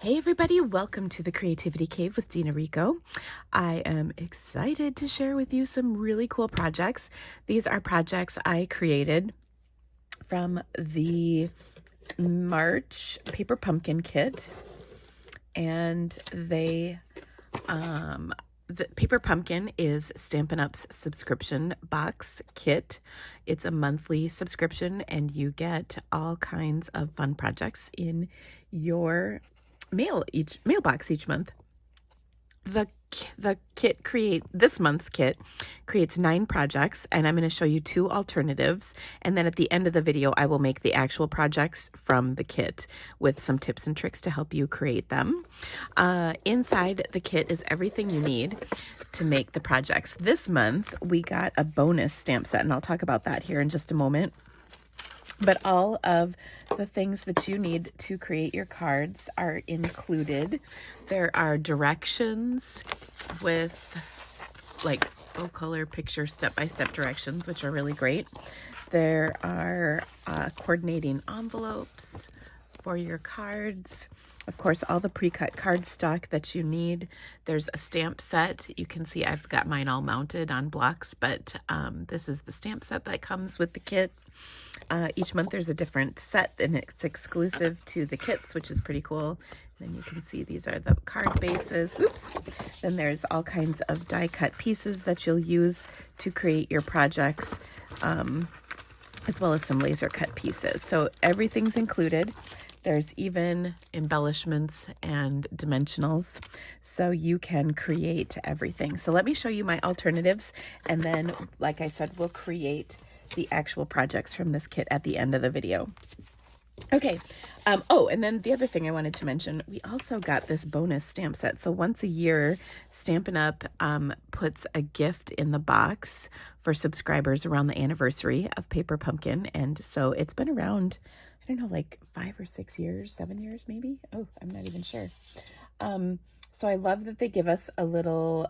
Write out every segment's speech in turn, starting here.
Hey everybody, welcome to the Creativity Cave with Dina Rico. I am excited to share with you some really cool projects. These are projects I created from the March Paper Pumpkin Kit, and the Paper Pumpkin is Stampin' Up's subscription box kit. It's a monthly subscription and you get all kinds of fun projects in your mailbox each month. This month's kit creates 9 projects, and I'm going to show you 2 alternatives, and then at the end of the video I will make the actual projects from the kit with some tips and tricks to help you create them. Inside the kit is everything you need to make the projects. This month we got a bonus stamp set, and I'll talk about that here in just a moment. But all of the things that you need to create your cards are included. There are directions with like full color picture step-by-step directions, which are really great. There are coordinating envelopes for your cards. Of course, all the pre-cut cardstock that you need. There's a stamp set. You can see I've got mine all mounted on blocks, but this is the stamp set that comes with the kit. Each month there's a different set, and it's exclusive to the kits, which is pretty cool. And then you can see these are the card bases. Oops. Then there's all kinds of die cut pieces that you'll use to create your projects, as well as some laser cut pieces. So everything's included. There's even embellishments and dimensionals, so you can create everything. So let me show you my alternatives, and then, like I said, we'll create the actual projects from this kit at the end of the video. Okay. Oh, and then the other thing I wanted to mention, we also got this bonus stamp set. So once a year, Stampin' Up! Puts a gift in the box for subscribers around the anniversary of Paper Pumpkin. And so it's been around, I don't know, like 5 or 6 years, 7 years maybe? Oh, I'm not even sure. So I love that they give us a little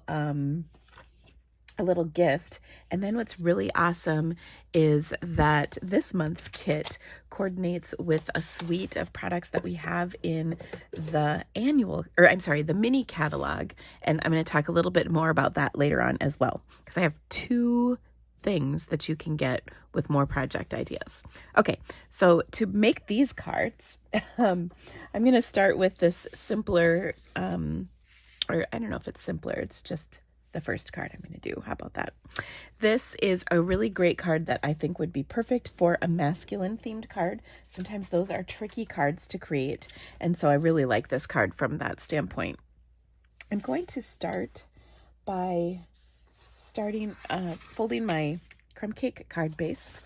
gift. And then what's really awesome is that this month's kit coordinates with a suite of products that we have in the the mini catalog. And I'm going to talk a little bit more about that later on as well, because I have 2 things that you can get with more project ideas. Okay, so to make these cards, I'm going to start with this simpler, or I don't know if it's simpler, it's just the first card I'm going to do. How about that? This is a really great card that I think would be perfect for a masculine themed card. Sometimes those are tricky cards to create, and so I really like this card from that standpoint. I'm going to start by folding my Crumb Cake card base.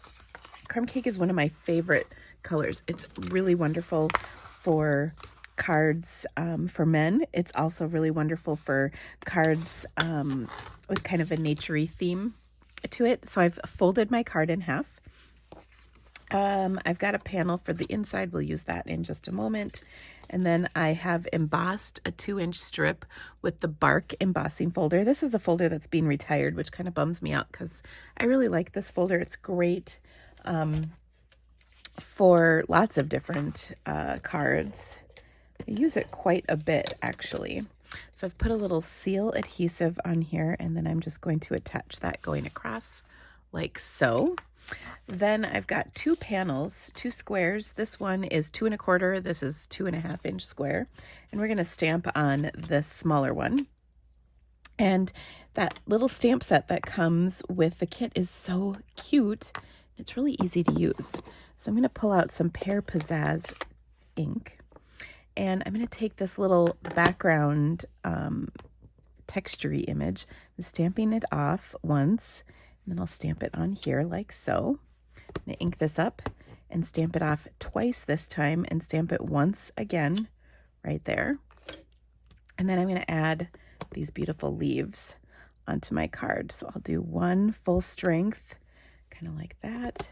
Crumb Cake is one of my favorite colors. It's really wonderful for cards for men. It's also really wonderful for cards with kind of a naturey theme to it. So I've folded my card in half. I've got a panel for the inside. We'll use that in just a moment. And then I have embossed a 2-inch strip with the bark embossing folder. This is a folder that's being retired, which kind of bums me out because I really like this folder. It's great for lots of different cards. I use it quite a bit, actually. So I've put a little seal adhesive on here, and then I'm just going to attach that going across like so. Then I've got 2 panels, 2 squares. This one is 2 1/4. This is 2.5-inch square. And we're going to stamp on this smaller one. And that little stamp set that comes with the kit is so cute. It's really easy to use. So I'm going to pull out some Pear Pizzazz ink. And I'm going to take this little background texture-y image. I'm stamping it off once, and then I'll stamp it on here like so. I'm going to ink this up and stamp it off twice this time, and stamp it once again right there. And then I'm going to add these beautiful leaves onto my card. So I'll do one full strength, kind of like that,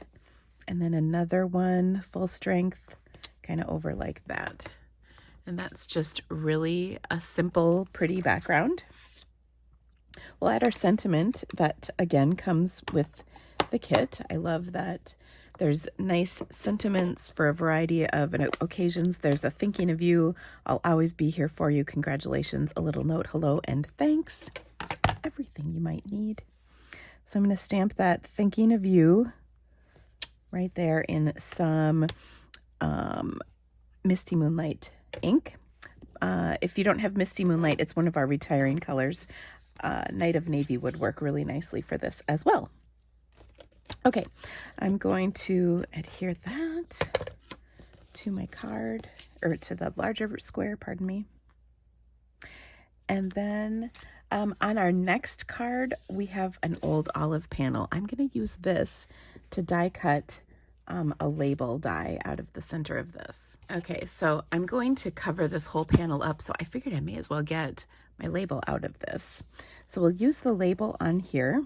and then another one full strength, kind of over like that. And that's just really a simple, pretty background. We'll add our sentiment that, again, comes with the kit. I love that There's nice sentiments for a variety of occasions. There's a thinking of you. I'll always be here for you. Congratulations. A little note, hello, and thanks. Everything you might need. So I'm going to stamp that thinking of you right there in some Misty Moonlight ink. If you don't have Misty Moonlight, it's one of our retiring colors. Night of Navy would work really nicely for this as well. Okay, I'm going to adhere that to my card, or to the larger square, pardon me. And then on our next card, we have an old olive panel. I'm going to use this to die cut a label die out of the center of this. Okay, so I'm going to cover this whole panel up, so I figured I may as well get my label out of this. So we'll use the label on here,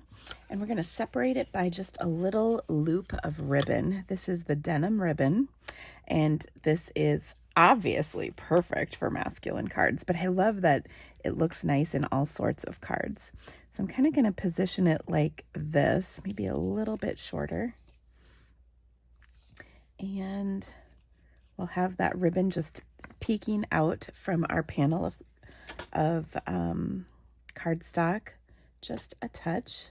and we're going to separate it by just a little loop of ribbon. This is the denim ribbon, and this is obviously perfect for masculine cards, but I love that it looks nice in all sorts of cards. So I'm kind of going to position it like this, maybe a little bit shorter. And we'll have that ribbon just peeking out from our panel of cardstock, just a touch.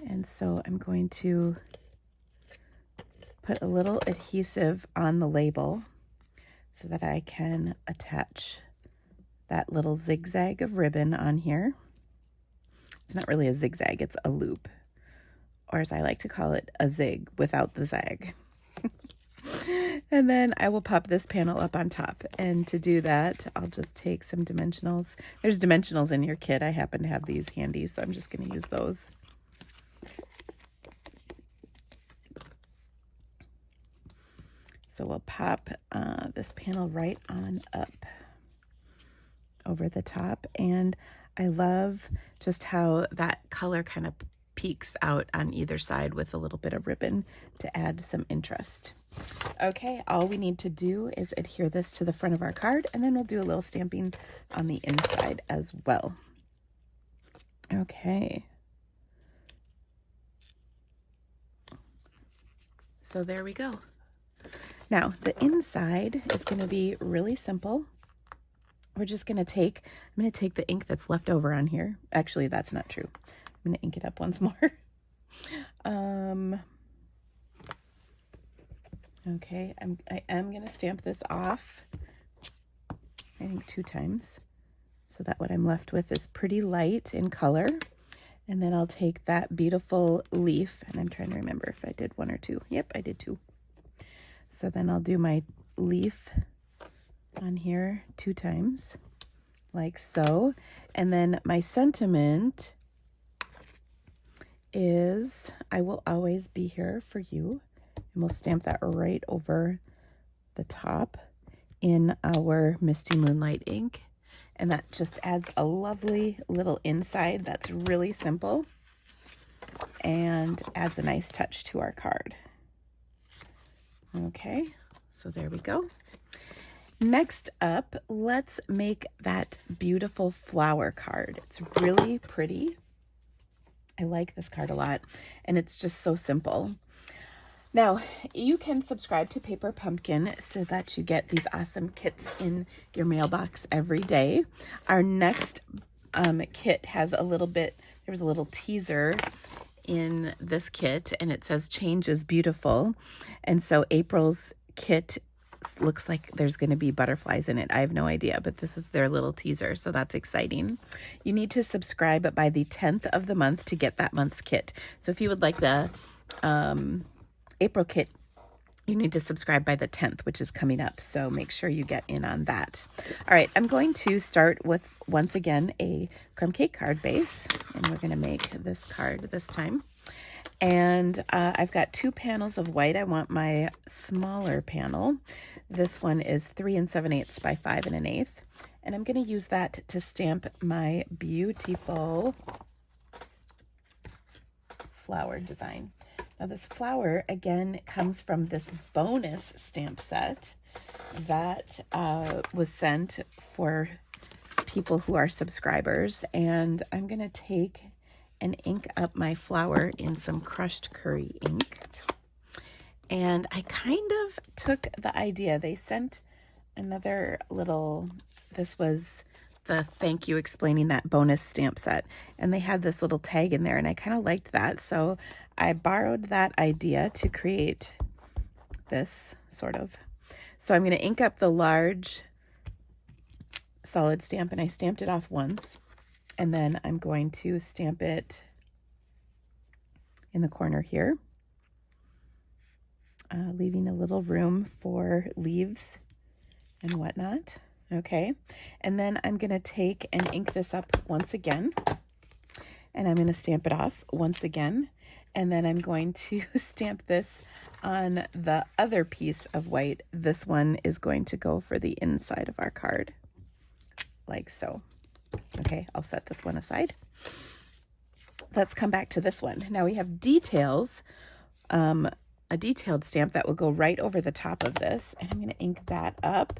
And so I'm going to put a little adhesive on the label so that I can attach that little zigzag of ribbon on here. It's not really a zigzag, it's a loop, or as I like to call it, a zig without the zag. And then I will pop this panel up on top, and to do that I'll just take some dimensionals. There's dimensionals in your kit. I happen to have these handy, so I'm just going to use those. So we'll pop this panel right on up over the top, and I love just how that color kind of peeks out on either side with a little bit of ribbon to add some interest. Okay, all we need to do is adhere this to the front of our card, and then we'll do a little stamping on the inside as well. Okay. So there we go. Now, the inside is going to be really simple. We're just going to take, I'm going to take the ink that's left over on here. Actually, that's not true. I'm going to ink it up once more. Okay, I am going to stamp this off, I think 2 times, so that what I'm left with is pretty light in color. And then I'll take that beautiful leaf, and I'm trying to remember if I did 1 or 2. Yep, I did 2. So then I'll do my leaf on here 2 times, like so. And then my sentiment is, I will always be here for you. And we'll stamp that right over the top in our Misty Moonlight ink. And that just adds a lovely little inside that's really simple and adds a nice touch to our card. Okay, so there we go. Next up, let's make that beautiful flower card. It's really pretty. I like this card a lot, and it's just so simple. Now, you can subscribe to Paper Pumpkin so that you get these awesome kits in your mailbox every day. Our next kit has a little bit, there was a little teaser in this kit, and it says change is beautiful. And so April's kit looks like there's going to be butterflies in it. I have no idea, but this is their little teaser, so that's exciting. You need to subscribe by the 10th of the month to get that month's kit. So if you would like the April kit, you need to subscribe by the 10th, which is coming up. So make sure you get in on that. All right, I'm going to start with, once again, a crumb cake card base, and we're going to make this card this time. And I've got 2 panels of white. I want my smaller panel. This one is 3 7/8 by 5 1/8. And I'm going to use that to stamp my beautiful flower design. Now this flower, again, comes from this bonus stamp set that was sent for people who are subscribers. And I'm going to take and ink up my flower in some crushed curry ink. And I kind of took the idea. They sent another little, this was the thank you explaining that bonus stamp set. And they had this little tag in there and I kind of liked that. So I borrowed that idea to create this sort of. So I'm going to ink up the large solid stamp and I stamped it off once. And then I'm going to stamp it in the corner here, leaving a little room for leaves and whatnot. Okay, and then I'm going to take and ink this up once again, and I'm going to stamp it off once again, and then I'm going to stamp this on the other piece of white. This one is going to go for the inside of our card, like so. Okay, I'll set this one aside. Let's come back to this one. Now we have details, a detailed stamp that will go right over the top of this, and I'm going to ink that up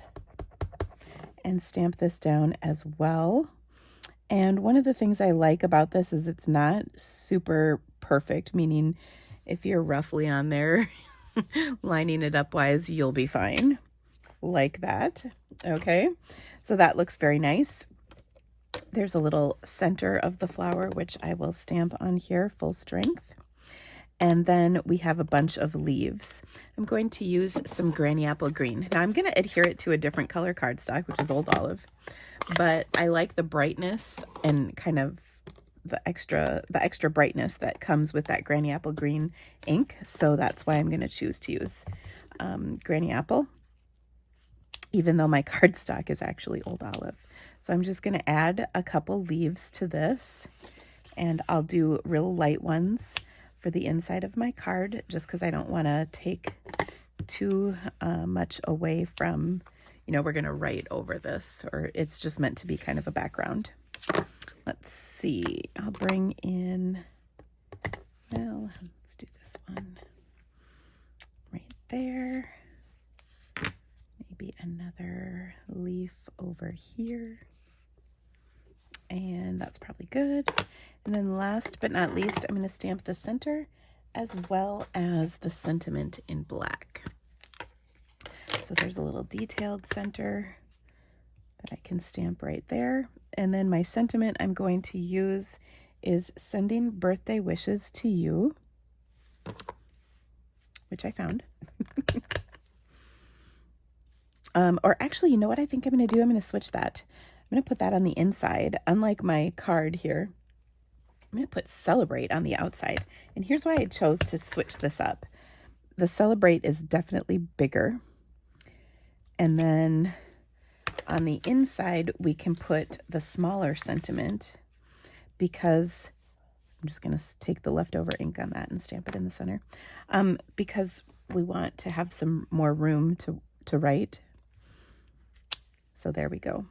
and stamp this down as well. And one of the things I like about this is it's not super perfect, meaning if you're roughly on there lining it up wise, you'll be fine like that. Okay, so that looks very nice. There's a little center of the flower, which I will stamp on here full strength. And then we have a bunch of leaves. I'm going to use some Granny Apple Green. Now I'm going to adhere it to a different color cardstock, which is Old Olive. But I like the brightness and kind of the extra brightness that comes with that Granny Apple Green ink. So that's why I'm going to choose to use Granny Apple, even though my cardstock is actually Old Olive. So I'm just going to add a couple leaves to this, and I'll do real light ones for the inside of my card, just because I don't want to take too much away from, you know, we're going to write over this, or it's just meant to be kind of a background. Let's see. I'll bring in, well, let's do this one right there. Maybe another leaf over here. And that's probably good. And then last but not least, I'm going to stamp the center as well as the sentiment in black. So there's a little detailed center that I can stamp right there. And then my sentiment I'm going to use is sending birthday wishes to you, which I found. Or actually, you know what I think I'm going to do? I'm going to switch that. I'm going to put that on the inside. Unlike my card here, I'm going to put Celebrate on the outside. And here's why I chose to switch this up. The Celebrate is definitely bigger. And then on the inside, we can put the smaller sentiment, because I'm just going to take the leftover ink on that and stamp it in the center, because we want to have some more room to write. So there we go.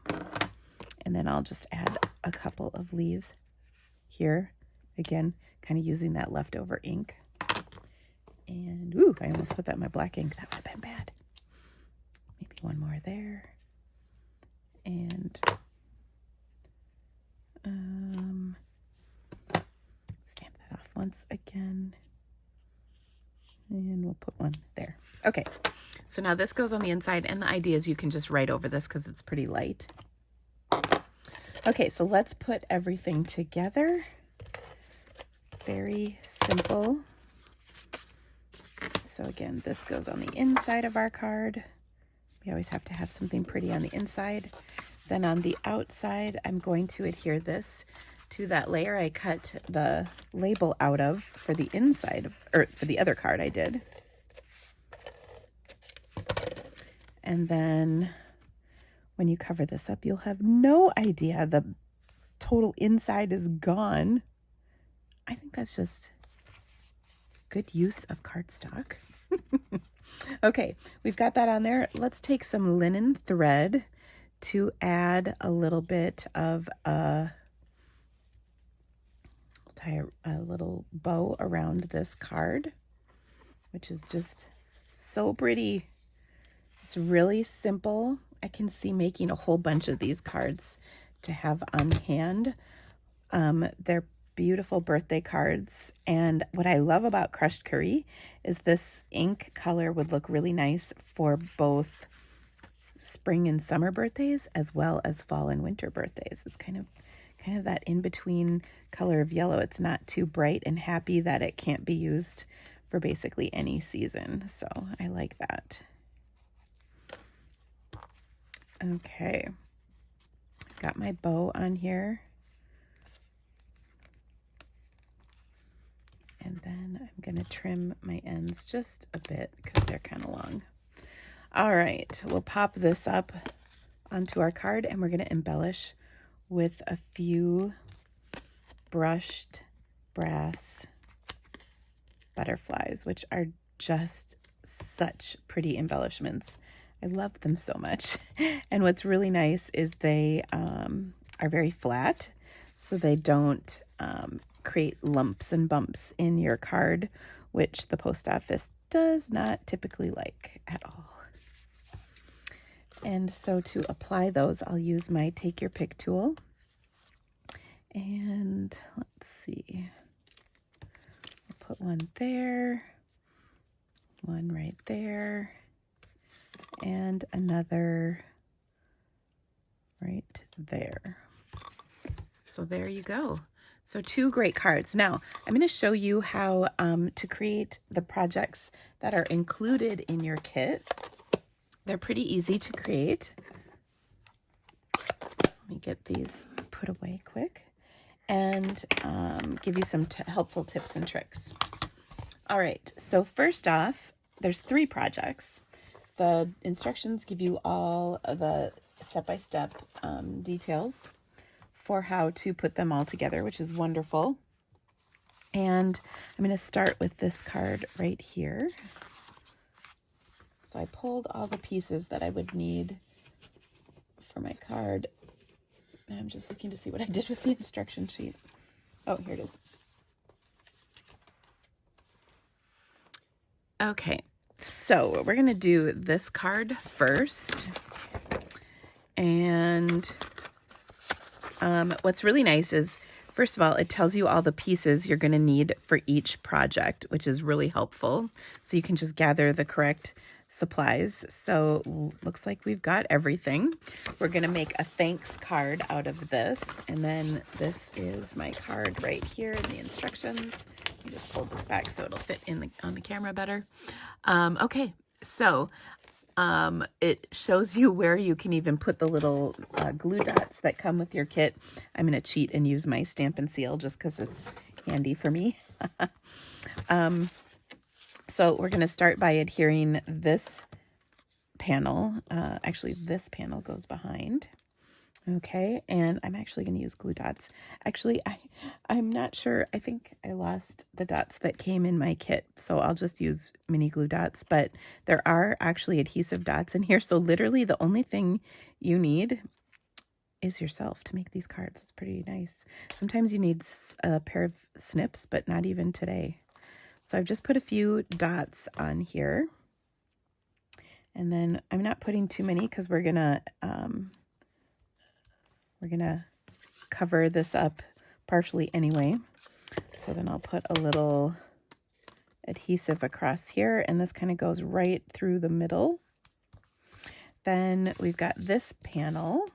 And then I'll just add a couple of leaves here. Again, kind of using that leftover ink. And, ooh, I almost put that in my black ink. That would have been bad. Maybe one more there. And stamp that off once again. And we'll put one there. Okay, so now this goes on the inside, and the idea is you can just write over this because it's pretty light. Okay, so let's put everything together. Very simple. So again, this goes on the inside of our card. We always have to have something pretty on the inside. Then on the outside, I'm going to adhere this to that layer I cut the label out of for the inside of, or for the other card I did. And then when you cover this up, you'll have no idea the total inside is gone. I think that's just good use of cardstock. Okay, we've got that on there. Let's take some linen thread to add a little bit of we'll tie a little bow around this card, which is just so pretty. It's really simple. I can see making a whole bunch of these cards to have on hand. They're beautiful birthday cards. And what I love about crushed curry is this ink color would look really nice for both spring and summer birthdays as well as fall and winter birthdays. It's kind of that in-between color of yellow. It's not too bright and happy that it can't be used for basically any season. So I like that. Okay, got my bow on here. And then I'm going to trim my ends just a bit because they're kind of long. All right, we'll pop this up onto our card and we're going to embellish with a few brushed brass butterflies, which are just such pretty embellishments. I love them so much. And what's really nice is they are very flat, so they don't create lumps and bumps in your card, which the post office does not typically like at all. And so to apply those, I'll use my Take Your Pick tool. And let's see, I'll put one there, one right there, and another right there. So there you go. So 2 great cards. Now I'm going to show you how to create the projects that are included in your kit. They're pretty easy to create. Let me get these put away quick and give you some helpful tips and tricks. All right, so first off, there's 3 projects. The instructions give you all of the step-by-step details for how to put them all together, which is wonderful. And I'm going to start with this card right here. So I pulled all the pieces that I would need for my card. And I'm just looking to see what I did with the instruction sheet. Oh, here it is. Okay, so we're going to do this card first. And what's really nice is, first of all, it tells you all the pieces you're going to need for each project, which is really helpful. So you can just gather the correct supplies. So looks like we've got everything. We're going to make a thanks card out of this. And then this is my card right here in the instructions. You just fold this back so it'll fit in on the camera better. Okay, so it shows you where you can even put the little glue dots that come with your kit. I'm going to cheat and use my Stampin' Seal just because it's handy for me. So we're going to start by adhering this panel. Actually, this panel goes behind. Okay, and I'm actually going to use glue dots. Actually, I'm not sure. I think I lost the dots that came in my kit, so I'll just use mini glue dots. But there are actually adhesive dots in here, so literally the only thing you need is yourself to make these cards. It's pretty nice. Sometimes you need a pair of snips, but not even today. So I've just put a few dots on here. And then I'm not putting too many because we're gonna cover this up partially anyway. So then I'll put a little adhesive across here, and this kind of goes right through the middle. Then we've got this panel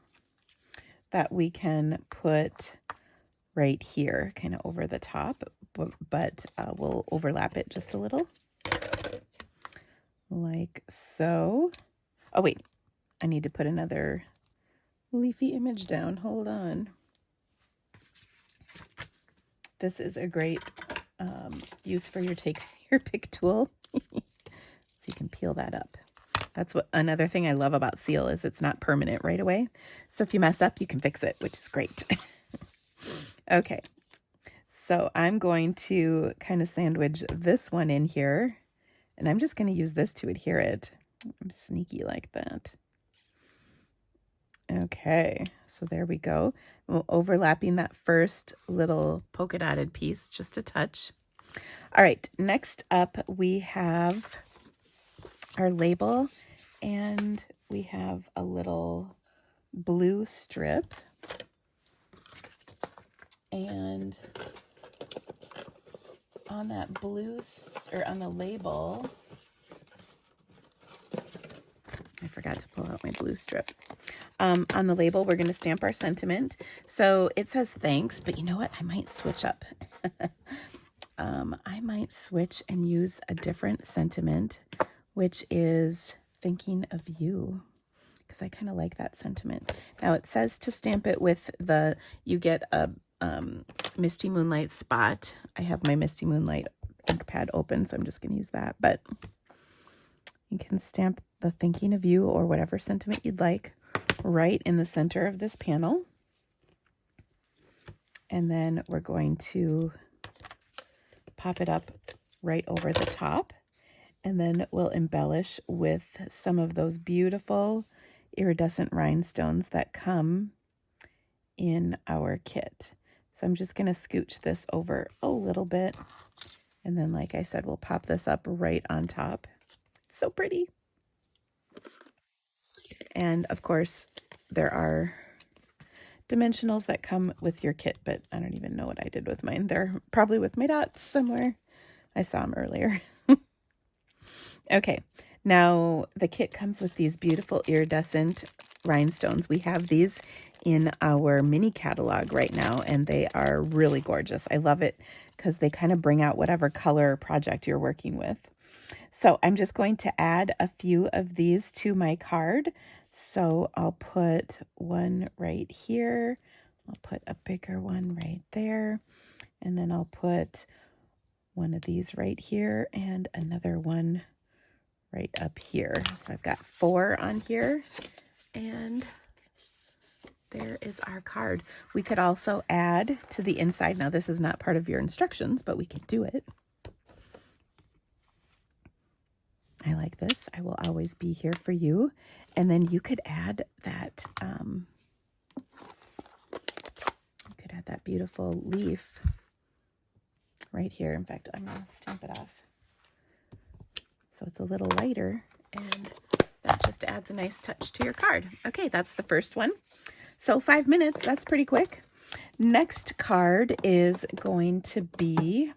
that we can put right here, kind of over the top, but we'll overlap it just a little, like so. Oh wait, I need to put another leafy image down. Hold on. This is a great use for your Take Your Pick tool. So you can peel that up. That's what another thing I love about seal is it's not permanent right away. So if you mess up, you can fix it, which is great. Okay. So I'm going to kind of sandwich this one in here, and I'm just going to use this to adhere it. I'm sneaky like that. Okay, so there we go. We're overlapping that first little polka dotted piece just a touch. All right, next up we have our label, and we have a little blue strip. And on that or on the label, I forgot to pull out my blue strip. On the label, we're going to stamp our sentiment. So it says thanks, but you know what? I might switch up. I might switch and use a different sentiment, which is thinking of you, because I kind of like that sentiment. Now it says to stamp it with you get a Misty Moonlight spot. I have my Misty Moonlight ink pad open, so I'm just going to use that. But you can stamp the thinking of you or whatever sentiment you'd like right in the center of this panel. And then we're going to pop it up right over the top. And then we'll embellish with some of those beautiful iridescent rhinestones that come in our kit. So I'm just going to scooch this over a little bit. And then, like I said, we'll pop this up right on top. It's so pretty. And of course, there are dimensionals that come with your kit, but I don't even know what I did with mine. They're probably with my dots somewhere. I saw them earlier. Okay, now the kit comes with these beautiful iridescent rhinestones. We have these in our mini catalog right now, and they are really gorgeous. I love it because they kind of bring out whatever color project you're working with. So I'm just going to add a few of these to my card. So I'll put one right here. I'll put a bigger one right there. And then I'll put one of these right here and another one right up here. So I've got 4 on here. And there is our card. We could also add to the inside. Now this is not part of your instructions, but we could do it. I like this. I will always be here for you. And then you could add that, beautiful leaf right here. In fact, I'm going to stamp it off so it's a little lighter, and that just adds a nice touch to your card. Okay, that's the first one. So 5 minutes, that's pretty quick. Next card is going to be,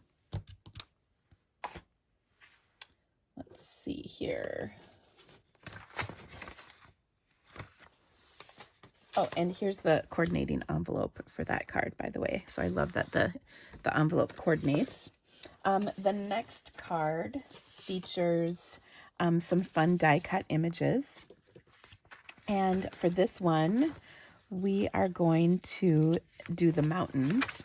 let's see here. Oh, and here's the coordinating envelope for that card, by the way. So I love that the envelope coordinates. The next card features some fun die cut images. And for this one, we are going to do the mountains.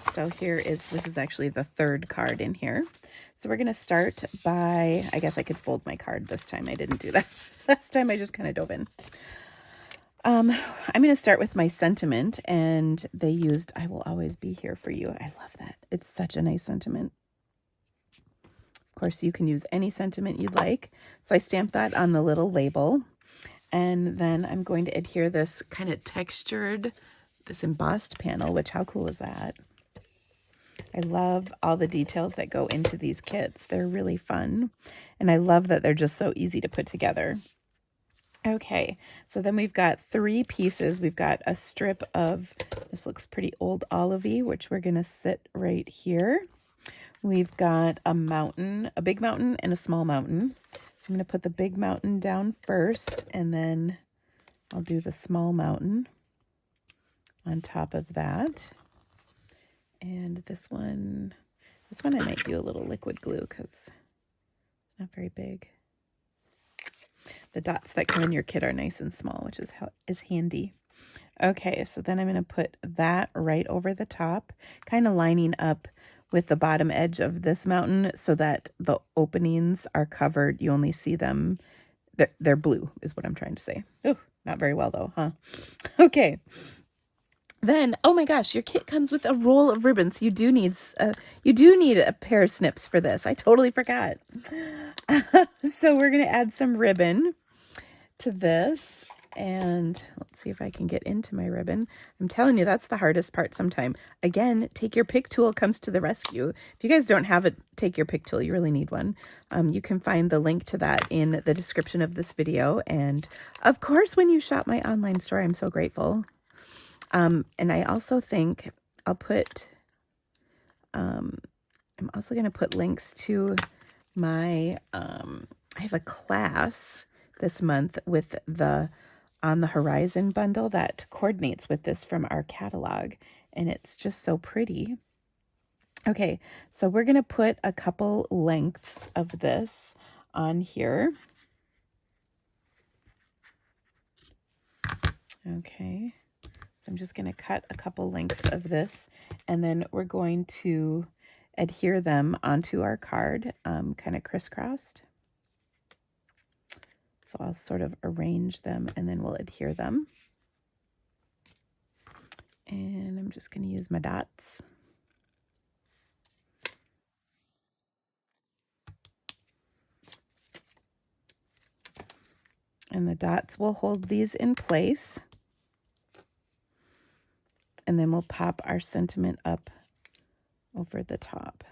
So this is actually the third card in here. So we're going to start by, I guess I could fold my card this time. I didn't do that. Last time I just kind of dove in. I'm going to start with my sentiment, and they used, I will always be here for you. I love that. It's such a nice sentiment. Of course, you can use any sentiment you'd like. So I stamped that on the little label, and then I'm going to adhere this kind of textured, this embossed panel, which how cool is that? I love all the details that go into these kits. They're really fun, and I love that they're just so easy to put together. Okay, so then we've got 3 pieces. We've got a strip of, this looks pretty old olivey, which we're going to sit right here. We've got a mountain, a big mountain and a small mountain. So I'm going to put the big mountain down first, and then I'll do the small mountain on top of that. And this one I might do a little liquid glue because it's not very big. The dots that come in your kit are nice and small, which is handy. Okay, so then I'm going to put that right over the top, kind of lining up with the bottom edge of this mountain so that the openings are covered. You only see them, they're blue is what I'm trying to say. Oh, not very well though, huh? Okay. Then, oh my gosh, your kit comes with a roll of ribbons. You do need a pair of snips for this. I totally forgot. So we're going to add some ribbon to this, and let's see if I can get into my ribbon. I'm telling you, that's the hardest part sometimes. Again, Take Your Pick tool comes to the rescue. If you guys don't have a Take Your Pick tool, you really need one. You can find the link to that in the description of this video. And of course, when you shop my online store, I'm so grateful. And I also think I'll put I'm also going to put links to my, I have a class this month with the On the Horizon bundle that coordinates with this from our catalog, and it's just so pretty. Okay, so we're going to put a couple lengths of this on here. Okay, so I'm just going to cut a couple lengths of this, and then we're going to adhere them onto our card, kind of crisscrossed. So I'll sort of arrange them and then we'll adhere them. And I'm just going to use my dots. And the dots will hold these in place. And then we'll pop our sentiment up over the top.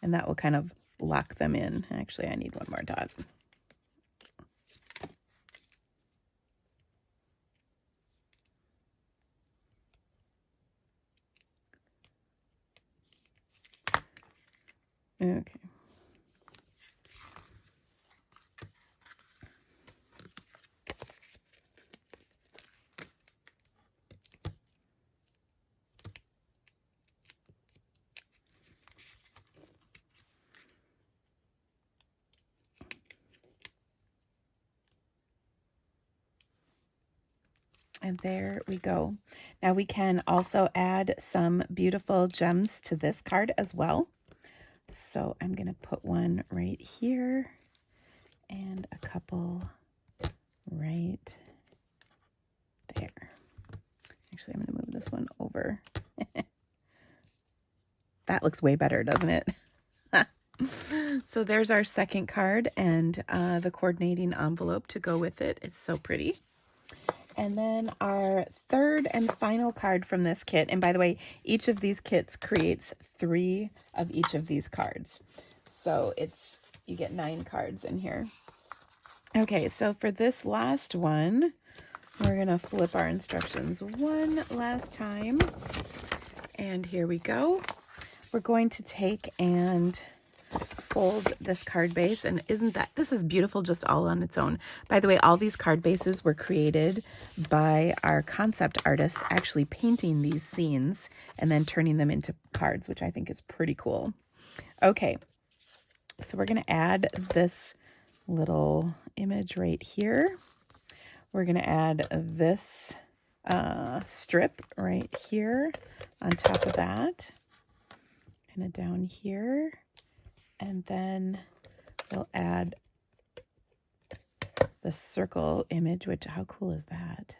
And that will kind of lock them in. Actually, I need one more dot. Okay. And there we go. Now we can also add some beautiful gems to this card as well. So I'm going to put one right here and a couple right there. Actually, I'm going to move this one over. That looks way better, doesn't it? So there's our second card and the coordinating envelope to go with it. It's so pretty. And then our third and final card from this kit. And by the way, each of these kits creates 3 of each of these cards. So you get 9 cards in here. Okay, so for this last one, we're going to flip our instructions one last time. And here we go. We're going to take and fold this card base, and this is beautiful just all on its own. By the way, all these card bases were created by our concept artists actually painting these scenes and then turning them into cards, which I think is pretty cool. Okay, so we're going to add this little image right here. We're going to add this strip right here on top of that, kind of down here. And then we'll add the circle image, which, how cool is that?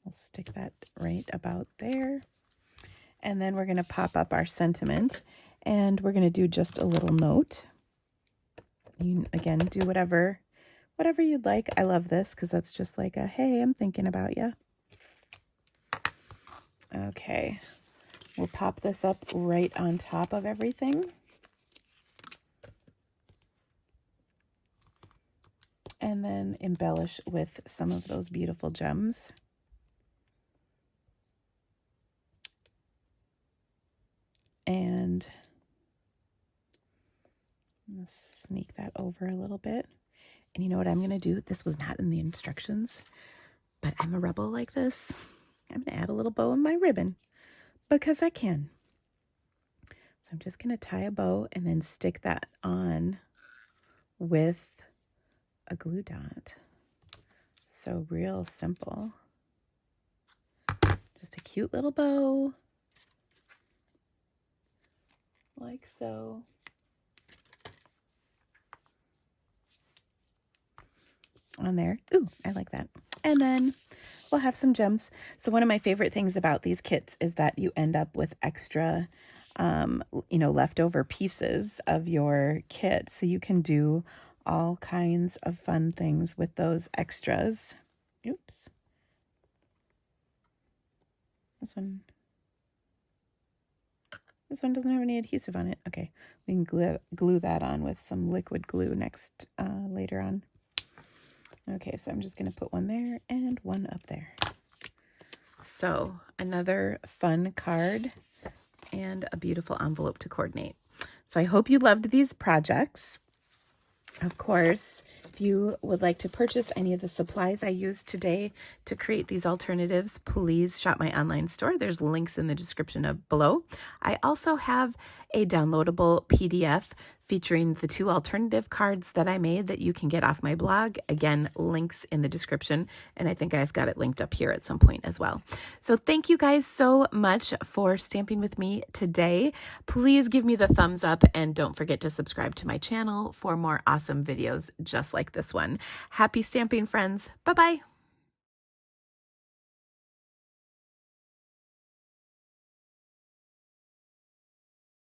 We'll stick that right about there. And then we're going to pop up our sentiment, and we're going to do just a little note. You, again, do whatever you'd like. I love this because that's just like a, hey, I'm thinking about you. Okay, we'll pop this up right on top of everything. And then embellish with some of those beautiful gems. And I'm going to sneak that over a little bit. And you know what I'm going to do? This was not in the instructions, but I'm a rebel like this. I'm going to add a little bow on my ribbon because I can. So I'm just going to tie a bow and then stick that on with a glue dot. So real simple. Just a cute little bow. Like so. On there. Ooh, I like that. And then we'll have some gems. So one of my favorite things about these kits is that you end up with extra, leftover pieces of your kit. So you can do all kinds of fun things with those extras. Oops. This one doesn't have any adhesive on it. Okay, we can glue that on with some liquid glue next later on. Okay, so I'm just going to put one there and one up there. So another fun card and a beautiful envelope to coordinate. So I hope you loved these projects. Of course, if you would like to purchase any of the supplies I used today to create these alternatives, please shop my online store. There's links in the description below. I also have a downloadable PDF featuring the 2 alternative cards that I made that you can get off my blog. Again, links in the description, and I think I've got it linked up here at some point as well. So thank you guys so much for stamping with me today. Please give me the thumbs up and don't forget to subscribe to my channel for more awesome videos just like this one. Happy stamping, friends. Bye-bye.